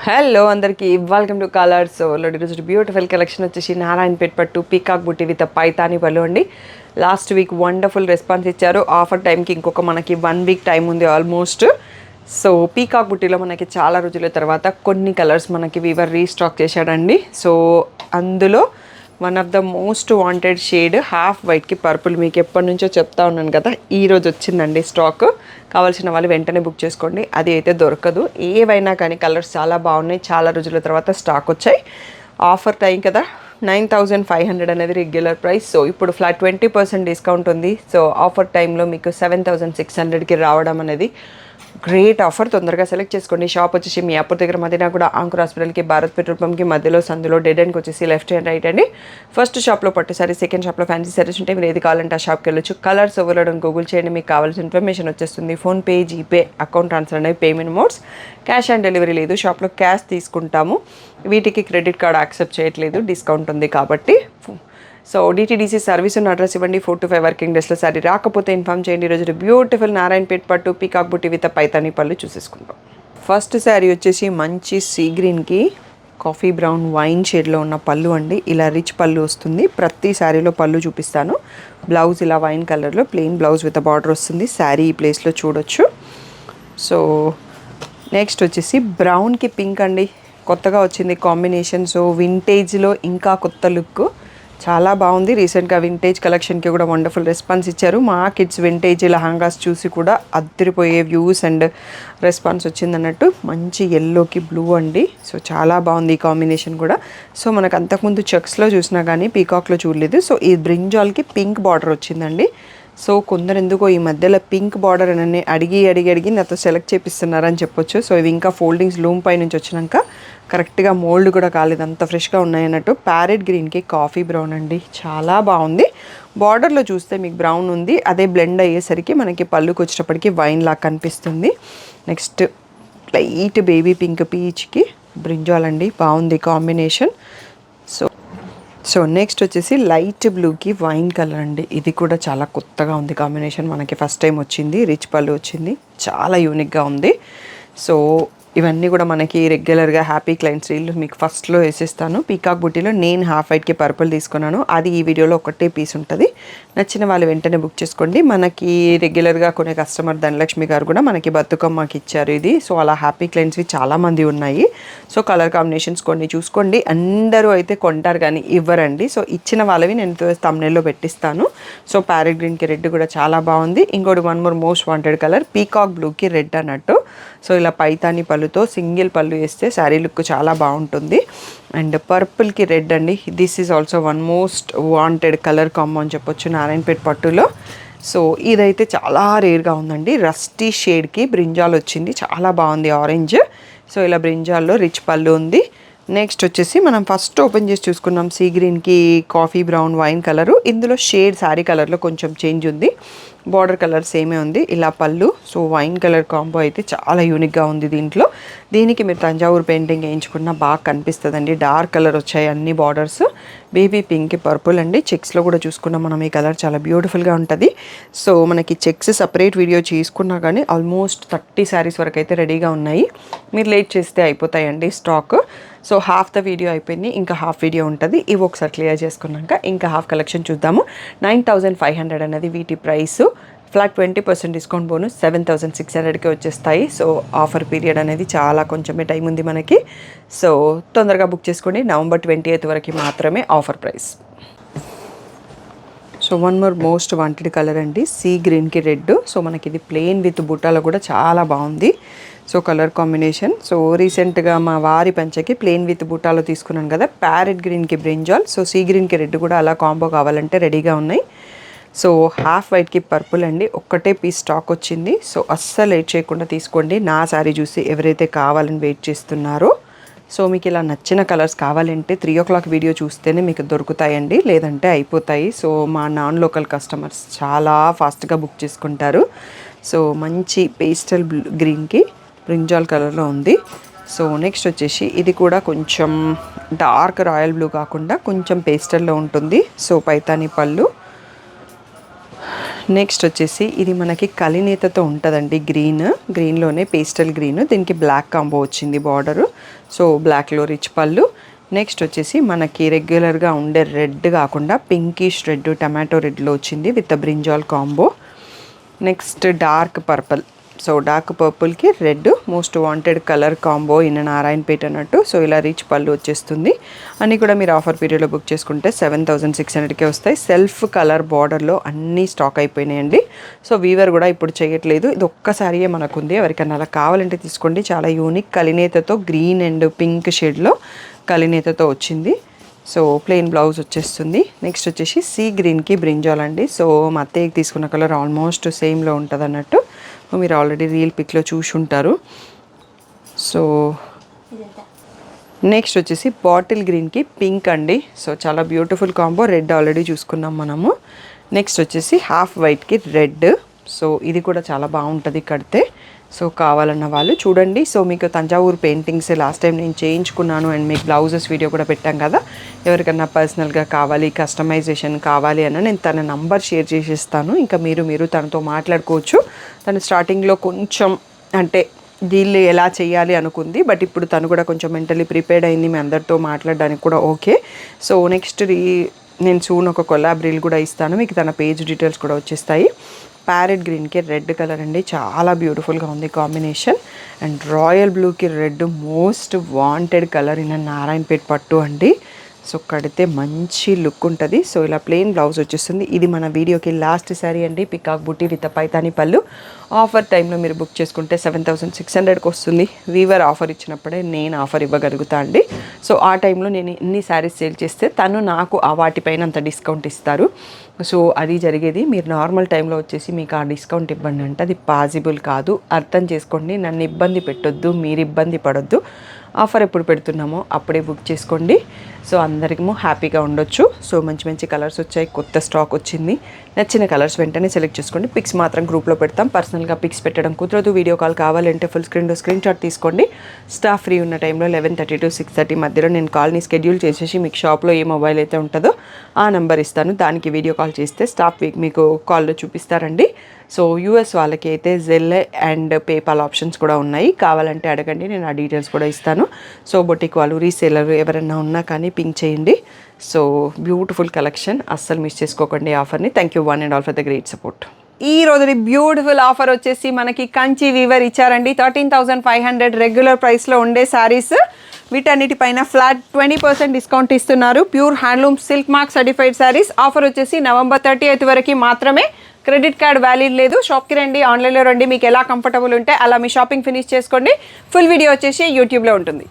Hello అందరికీ welcome to colours. So ఈరోజు beautiful collection వచ్చేసి నారాయణపేట్ పట్టు పీకాక్ బుట్టి విత్ పైతాని పళ్ళు అండి. లాస్ట్ వీక్ వండర్ఫుల్ రెస్పాన్స్ ఇచ్చారు. ఆఫర్ టైంకి ఇంకొక మనకి 1 వీక్ టైం ఉంది ఆల్మోస్ట్. సో పీకాక్ బుట్టిలో మనకి చాలా రోజుల తర్వాత కొన్ని కలర్స్ మనకి వీవర్ రీస్టాక్ చేశాడండి. సో అందులో one of the most wanted shade half వైట్కి పర్పుల్, మీకు ఎప్పటి నుంచో చెప్తా ఉన్నాను కదా, ఈరోజు వచ్చిందండి స్టాక్. కావాల్సిన వాళ్ళు వెంటనే బుక్ చేసుకోండి, అది అయితే దొరకదు. ఏవైనా కానీ కలర్స్ చాలా బాగున్నాయి, చాలా రోజుల తర్వాత స్టాక్ వచ్చాయి. ఆఫర్ టైం కదా, 9500 అనేది రెగ్యులర్ ప్రైస్. సో ఇప్పుడు ఫ్లాట్ 20% డిస్కౌంట్ ఉంది. సో ఆఫర్ టైంలో మీకు 7600కి రావడం అనేది గ్రేట్ ఆఫర్. తొందరగా సెలెక్ట్ చేసుకోండి. షాప్ వచ్చేసి మీ అప్పుడు దగ్గర మధ్యన కూడా ఆంకుర్ హాస్పిటల్కి, భారత్ పెట్రోల్ పంప్కి మధ్యలో సందులో డెడ్ ఎండ్కి వచ్చేసి లెఫ్ట్ అండ్ రైట్ అండి. ఫస్ట్ షాప్లో పట్టు సారీ, సెకండ్ షాప్లో ఫ్యాన్సీ సారీస్ ఉంటాయి. మీరు ఏది కావాలంటే ఆ షాప్కి వెళ్ళొచ్చు. కలర్స్ ఓవర్లోడ్ గూగుల్ చేయండి, మీకు కావాల్సిన ఇన్ఫర్మేషన్ వచ్చేస్తుంది. ఫోన్పే, జీపే, అకౌంట్ ట్రాన్స్ఫర్ అనేవి payment modes. Cash on delivery లేదు, షాప్లో క్యాష్ తీసుకుంటాము. వీటికి క్రెడిట్ కార్డ్ యాక్సెప్ట్ చేయట్లేదు, డిస్కౌంట్ ఉంది కాబట్టి. సో డిటీడీసీ సర్వీస్ ఉన్న అడ్రస్ ఇవ్వండి. 4 to 5 వర్కింగ్ డేస్లో సారీ రాకపోతే ఇన్ఫామ్ చేయండి. ఈరోజు బ్యూటిఫుల్ నారాయణపేట్ పట్టు పీకాక్ బుట్టి విత్ పైతాని పళ్ళు చూసేసుకుంటాం. ఫస్ట్ శారీ వచ్చేసి మంచి సీ గ్రీన్కి కాఫీ బ్రౌన్ వైన్ షేడ్లో ఉన్న పళ్ళు అండి. ఇలా రిచ్ పళ్ళు వస్తుంది. ప్రతి శారీలో పళ్ళు చూపిస్తాను. బ్లౌజ్ ఇలా వైన్ కలర్లో ప్లెయిన్ బ్లౌజ్ విత్ బార్డర్ వస్తుంది. శారీ ఈ ప్లేస్లో చూడొచ్చు. సో నెక్స్ట్ వచ్చేసి బ్రౌన్కి పింక్ అండి, కొత్తగా వచ్చింది కాంబినేషన్. సో వింటేజ్లో ఇంకా కొత్త లుక్, చాలా బాగుంది. రీసెంట్గా వింటేజ్ కలెక్షన్కి కూడా వండర్ఫుల్ రెస్పాన్స్ ఇచ్చారు. మా కిడ్స్ వింటేజ్ లెహంగాస్ చూసి కూడా అద్దరిపోయే వ్యూస్ అండ్ రెస్పాన్స్ వచ్చింది అన్నట్టు. మంచి ఎల్లోకి బ్లూ అండి. సో చాలా బాగుంది ఈ కాంబినేషన్ కూడా. సో మనకు అంతకుముందు చెక్స్లో చూసినా కానీ పీకాక్లో చూడలేదు. సో ఈ బ్రింజాల్కి పింక్ బార్డర్ వచ్చిందండి. సో కొందరు ఎందుకో ఈ మధ్యలో పింక్ బార్డర్ అని అడిగి నాతో సెలెక్ట్ చేపిస్తున్నారని చెప్పొచ్చు. సో ఇవి ఇంకా ఫోల్డింగ్స్ లూమ్ పై నుంచి వచ్చినాక కరెక్ట్గా మోల్డ్ కూడా కాలేదు, అంత ఫ్రెష్గా ఉన్నాయి అన్నట్టు. ప్యారెట్ గ్రీన్కి కాఫీ బ్రౌన్ అండి, చాలా బాగుంది. బార్డర్లో చూస్తే మీకు బ్రౌన్ ఉంది, అదే బ్లెండ్ అయ్యేసరికి మనకి పళ్ళుకి వచ్చేటప్పటికి వైన్ లాగా కనిపిస్తుంది. నెక్స్ట్ లైట్ బేబీ పింక్ పీచ్కి బ్రింజాల్ అండి, బాగుంది కాంబినేషన్. సో నెక్స్ట్ వచ్చేసి లైట్ బ్లూకి వైన్ కలర్ అండి. ఇది కూడా చాలా కొత్తగా ఉంది కాంబినేషన్, మనకి ఫస్ట్ టైం వచ్చింది. రిచ్ పళ్ళు వచ్చింది, చాలా యూనిక్గా ఉంది. సో ఇవన్నీ కూడా మనకి రెగ్యులర్గా హ్యాపీ క్లయింట్స్ రీల్ మీకు ఫస్ట్లో వేసేస్తాను. పీకాక్ బుట్టిలో నేను హాఫ్ వైట్కి పర్పుల్ తీసుకున్నాను, అది ఈ వీడియోలో ఒకటే పీస్ ఉంటుంది. నచ్చిన వాళ్ళు వెంటనే బుక్ చేసుకోండి. మనకి రెగ్యులర్గా కొనే కస్టమర్ ధనలక్ష్మి గారు కూడా మనకి బతుకమ్మకి ఇచ్చారు ఇది. సో అలా హ్యాపీ క్లయింట్స్వి చాలామంది ఉన్నాయి. సో కలర్ కాంబినేషన్స్ కొన్ని చూసుకోండి. అందరూ అయితే కొంటారు కానీ ఇవ్వరండి. సో ఇచ్చిన వాళ్ళవి నేను థంబ్నెయిల్లో పెట్టిస్తాను. సో ప్యారెట్ గ్రీన్కి రెడ్ కూడా చాలా బాగుంది. ఇంకోటి one more most wanted colour peacock బ్లూకి రెడ్ అన్నట్టు. సో ఇలా పైతాని పళ్ళుతో సింగిల్ పళ్ళు వేస్తే శారీ లుక్ చాలా బాగుంటుంది. అండ్ పర్పుల్కి రెడ్ అండి, this is also one most wanted colour combo అని చెప్పొచ్చు నారాయణపేట్ పట్టులో. సో ఇదైతే చాలా రేర్గా ఉందండి. రస్టీ షేడ్కి బ్రింజాల్ వచ్చింది, చాలా బాగుంది ఆరెంజ్. సో ఇలా బ్రింజాల్లో రిచ్ పళ్ళు ఉంది. నెక్స్ట్ వచ్చేసి మనం ఫస్ట్ ఓపెన్ చేసి చూసుకున్నాం సీ గ్రీన్కి కాఫీ బ్రౌన్ వైన్ కలరు. ఇందులో షేడ్ శారీ కలర్లో కొంచెం చేంజ్ ఉంది, బార్డర్ కలర్ సేమే ఉంది. ఇలా పళ్ళు. సో వైన్ కలర్ కాంబో అయితే చాలా యూనిక్గా ఉంది దీంట్లో. దీనికి మీరు తంజావూరు పెయింటింగ్ వేయించుకున్న బాగా కనిపిస్తుందండి. డార్క్ కలర్ వచ్చాయి అన్ని బార్డర్స్. బేబీ పింక్ పర్పుల్ అండి. చెక్స్లో కూడా చూసుకున్నాం మనం, ఈ కలర్ చాలా బ్యూటిఫుల్గా ఉంటుంది. సో మనకి చెక్స్ సపరేట్ వీడియో చేసుకున్నా కానీ ఆల్మోస్ట్ 30 శారీస్ వరకు అయితే రెడీగా ఉన్నాయి. మీరు లేట్ చేస్తే అయిపోతాయండి stock. So half the video అయిపోయింది, ఇంకా హాఫ్ వీడియో ఉంటుంది. ఇవి ఒకసారి క్లియర్ చేసుకున్నాక ఇంకా హాఫ్ కలెక్షన్ చూద్దాము. 9500 అనేది వీటి ప్రైస్. ఫ్లాట్ 20% డిస్కౌంట్ బోనస్ 7600కి వచ్చేస్తాయి. సో ఆఫర్ పీరియడ్ అనేది చాలా కొంచెమే టైం ఉంది మనకి. సో తొందరగా బుక్ చేసుకోండి. నవంబర్ 28 వరకు మాత్రమే offer price. So one more most wanted colour అండి, సీ గ్రీన్కి రెడ్. సో మనకి ఇది ప్లెయిన్ విత్ బుట్టాలో కూడా చాలా బాగుంది. So colour combination. సో రీసెంట్గా మా వారి పంచకి ప్లెయిన్ విత్ బుట్టాలో తీసుకున్నాను కదా, ప్యారెట్ గ్రీన్కి బ్రింజాల్. సో సీ గ్రీన్కి రెడ్ కూడా అలా కాంబో కావాలంటే రెడీగా ఉన్నాయి. సో హాఫ్ వైట్కి పర్పుల్ అండి, ఒక్కటే పీస్ స్టాక్ వచ్చింది. సో అస్సలు లేట్ చేయకుండా తీసుకోండి. నా శారీ చూసి ఎవరైతే కావాలని వెయిట్ చేస్తున్నారో, సో మీకు ఇలా నచ్చిన కలర్స్ కావాలంటే 3 o'clock వీడియో చూస్తేనే మీకు దొరుకుతాయండి, లేదంటే అయిపోతాయి. సో మా నాన్ లోకల్ కస్టమర్స్ చాలా ఫాస్ట్గా బుక్ చేసుకుంటారు. సో మంచి పేస్టల్ గ్రీన్కి బ్రింజాల్ కలర్లో ఉంది. సో నెక్స్ట్ వచ్చేసి ఇది కూడా కొంచెం డార్క్ రాయల్ బ్లూ కాకుండా కొంచెం పేస్టల్లో ఉంటుంది. సో పైతాని పళ్ళు. నెక్స్ట్ వచ్చేసి ఇది మనకి కలినేతతో ఉంటుందండి, గ్రీన్లోనే పేస్టల్ గ్రీన్, దీనికి బ్లాక్ కాంబో వచ్చింది బార్డరు. సో బ్లాక్లో రిచ్ పళ్ళు. నెక్స్ట్ వచ్చేసి మనకి రెగ్యులర్గా ఉండే రెడ్ కాకుండా పింకిష్ రెడ్, టమాటో రెడ్లో వచ్చింది with brinjal combo. Next dark purple, so dark పర్పుల్కి red most wanted colour combo in Narayanpet అన్నట్టు. సో ఇలా రిచ్ పళ్ళు వచ్చేస్తుంది. అన్నీ కూడా మీరు ఆఫర్ పీరియడ్లో బుక్ చేసుకుంటే 7600కే వస్తాయి. సెల్ఫ్ కలర్ బార్డర్లో అన్నీ స్టాక్ అయిపోయినాయండి. సో వీవర్ కూడా ఇప్పుడు చేయట్లేదు, ఇది ఒక్కసారియే మనకుంది. ఎవరికైనా అలా కావాలంటే తీసుకోండి. చాలా యూనిక్ కలినేతతో గ్రీన్ అండ్ పింక్ షేడ్లో కలినేతతో వచ్చింది. సో ప్లెయిన్ బ్లౌజ్ వచ్చేస్తుంది. నెక్స్ట్ వచ్చేసి సీ గ్రీన్కి బ్రింజాల్ అండి. సో మా అత్తయ్యకి తీసుకున్న కలర్ ఆల్మోస్ట్ సేమ్లో ఉంటుంది అన్నట్టు, మీరు ఆల్రెడీ రియల్ పిక్లో చూసి ఉంటారు. సో నెక్స్ట్ వచ్చేసి బాటిల్ గ్రీన్కి పింక్ అండి. సో చాలా బ్యూటిఫుల్ కాంబో. రెడ్ ఆల్రెడీ చూసుకున్నాం మనము. నెక్స్ట్ వచ్చేసి హాఫ్ వైట్కి రెడ్. సో ఇది కూడా చాలా బాగుంటుంది కడితే. సో కావాలన్న వాళ్ళు చూడండి. సో మీకు తంజావూరు పెయింటింగ్స్ లాస్ట్ టైం నేను చేయించుకున్నాను అండ్ మీకు బ్లౌజెస్ వీడియో కూడా పెట్టాం కదా. ఎవరికన్నా పర్సనల్గా కావాలి, కస్టమైజేషన్ కావాలి అన్న నేను తన నంబర్ షేర్ చేసిస్తాను. ఇంకా మీరు తనతో మాట్లాడుకోవచ్చు. తను స్టార్టింగ్లో కొంచెం అంటే డీల్ ఎలా చేయాలి అనుకుంది, బట్ ఇప్పుడు తను కూడా కొంచెం మెంటలీ ప్రిపేర్డ్ అయింది మీ అందరితో మాట్లాడడానికి కూడా. ఓకే, సో నెక్స్ట్ నేను సూన్ ఒక కొలాబ్ రీల్ కూడా ఇస్తాను, మీకు తన పేజ్ డీటెయిల్స్ కూడా వచ్చేస్తాయి. ప్యారెట్ గ్రీన్కి రెడ్ కలర్ అండి, చాలా బ్యూటిఫుల్గా ఉంది కాంబినేషన్. అండ్ రాయల్ బ్లూకి red most wanted colour in Narayanpet పట్టు అండి. సో కడితే మంచి లుక్ ఉంటుంది. సో ఇలా ప్లెయిన్ బ్లౌజ్ వచ్చేస్తుంది. ఇది మన వీడియోకి లాస్ట్ శారీ అండి, పికాక్ బుట్టి విత్ పైతాని పళ్ళు. ఆఫర్ టైంలో మీరు బుక్ చేసుకుంటే 7600కి వస్తుంది. వీవర్ ఆఫర్ ఇచ్చినప్పుడే నేను ఆఫర్ ఇవ్వగలుగుతా అండి. సో ఆ టైంలో నేను ఎన్ని శారీస్ సేల్ చేస్తే తను నాకు ఆ వాటిపైన అంత డిస్కౌంట్ ఇస్తారు. సో అది జరిగేది. మీరు నార్మల్ టైంలో వచ్చేసి మీకు ఆ డిస్కౌంట్ ఇవ్వండి అంటే అది పాసిబుల్ కాదు. అర్థం చేసుకోండి, నన్ను ఇబ్బంది పెట్టొద్దు, మీరు ఇబ్బంది పడొద్దు. ఆఫర్ ఎప్పుడు పెడుతున్నామో అప్పుడే బుక్ చేసుకోండి. సో అందరికీ హ్యాపీగా ఉండొచ్చు. సో మంచి మంచి కలర్స్ వచ్చాయి, కొత్త స్టాక్ వచ్చింది. నచ్చిన కలర్స్ వెంటనే సెలెక్ట్ చేసుకోండి. పిక్స్ మాత్రం గ్రూప్లో పెడతాం. పర్సనల్గా పిక్స్ పెట్టడం కుదరదు. వీడియో కాల్ కావాలంటే ఫుల్ స్క్రీన్ షాట్ తీసుకోండి. స్టాఫ్ ఫ్రీ ఉన్న టైంలో 11:30 to 6:30 మధ్యలో నేను కాల్ని షెడ్యూల్ చేసేసి మీకు షాప్లో ఏ మొబైల్ అయితే ఉంటుందో ఆ నెంబర్ ఇస్తాను. దానికి వీడియో కాల్ చేస్తే స్టాఫ్ మీకు కాల్లో చూపిస్తారండి. సో యూఎస్ వాళ్ళకి అయితే జెల్ అండ్ పేపాల్ ఆప్షన్స్ కూడా ఉన్నాయి, కావాలంటే అడగండి, నేను ఆ డీటెయిల్స్ కూడా ఇస్తాను. సో బొటిక్ వాళ్ళు, రీసేలర్ ఎవరైనా ఉన్నా కానీ పింక్ చేయండి. సో బ్యూటిఫుల్ కలెక్షన్, అస్సలు మిస్ చేసుకోకండి ఆఫర్ని. Thank you one and all for the great support. ఈ రోజు బ్యూటిఫుల్ ఆఫర్ వచ్చేసి మనకి కంచి వీవర్ ఇచ్చారండి. 13,500 రెగ్యులర్ ప్రైస్లో ఉండే శారీస్, వీటన్నిటిపైన ఫ్లాట్ 20% డిస్కౌంట్ ఇస్తున్నారు. Pure handloom silk mark certified saris. Offer వచ్చేసి November 30th వరకు మాత్రమే. క్రెడిట్ కార్డ్ వ్యాలిడ్ లేదు. షాప్కి రండి, ఆన్లైన్లో రండి, మీకు ఎలా కంఫర్టబుల్ ఉంటే అలా మీ షాపింగ్ ఫినిష్ చేసుకోండి. ఫుల్ వీడియో వచ్చేసి యూట్యూబ్లో ఉంటుంది.